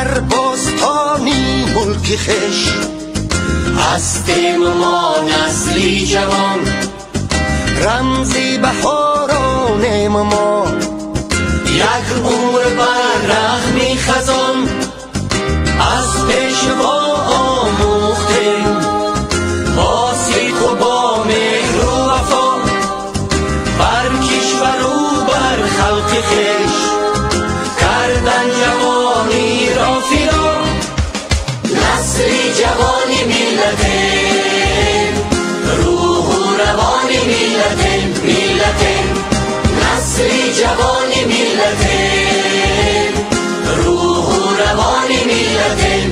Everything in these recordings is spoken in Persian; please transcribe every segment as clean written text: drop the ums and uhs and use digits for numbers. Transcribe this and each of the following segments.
در باستانی ملک خش هستیم ما نسلی جوان، رمزی بهارانیم ما، یک عمر بر رحمی خزان از پیشوا آموختیم، با صدق و با مهر و وفا بر کشور و بر خلق خویش کردن جوانی را فدا. نسلی جوانی ملتیم، روح و روانی ملتیم، نسلی جوانی ملتیم، روح و روانی ملتیم،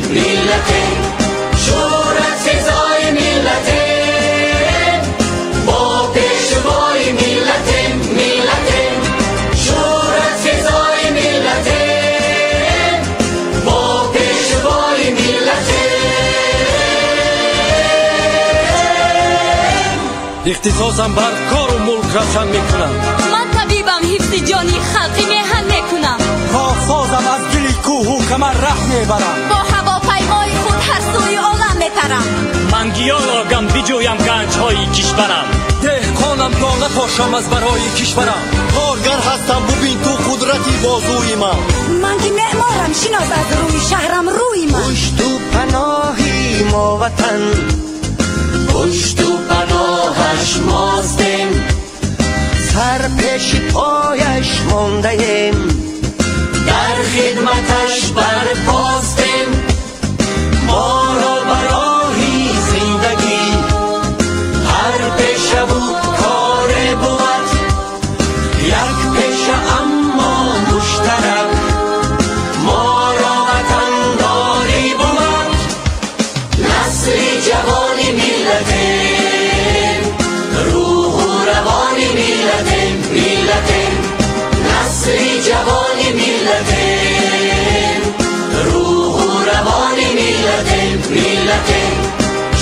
شورت فضای ملتیم، با پیشوای ملتیم، شورت فضای ملتیم، با پیشوای ملتیم. اختصاصم بر کار و ملک روشن میکنم. من طبیبم، حفظ جانی خلقی میهن میکنم. کارسازم از دل کوه و کمر ره میبرم. با هواپیمای خود هر سوی عالم میپرم. من گیاه آگم بجویم گنج های کشورم. دهقانم دانه پاشم از برای کشورم. کارگر هستم ببین تو قدرتی بازوی من که معمارم شناس از روی شهرم روی من. پشت و پناهی ما وطن، پشت و پناهش ماستیم، سر پیش پایش ماندهیم، در خدمتش برپاستیم. ما را برای زندگی هر پیشه و کار بود، یک پیشه اما مشترک ما را وطن داری بود. نسلی جوانی ملتیم، روح و روانی ملتیم، نسلی جوانی ملتیم، روح و روانی ملتیم،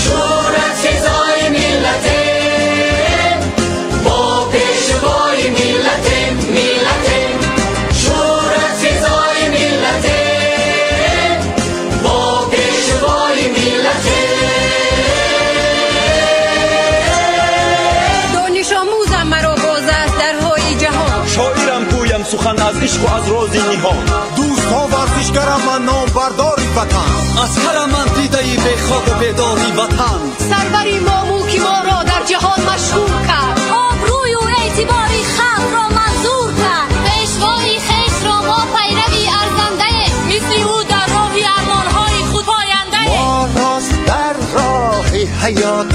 شورت فضای ملتیم، با پیشوای ملتیم، شورت فضای ملتیم، با پیشوای ملتیم. دانش آموزم مرا باز است درهای جهان. شاعرم گویم سخن از عشق و از راز نهان. دوست ها ورزشگرم من نام برداری وطن، از هر من دیده به خواب و بیداری وطن. سروری مامو که ما را در جهان مشهور کرد. آبروی و اعتباری خلق را منظور کرد. پیشوای خویش را ما پیروی ارزنده، مثل او در راه ارمانهای خود پاینده. ما راست در راه حیات،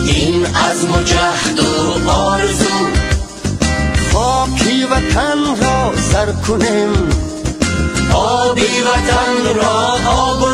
این عزم و جهد و آرزو خاکی وطن را سر کنیم، آبی وطن را آب و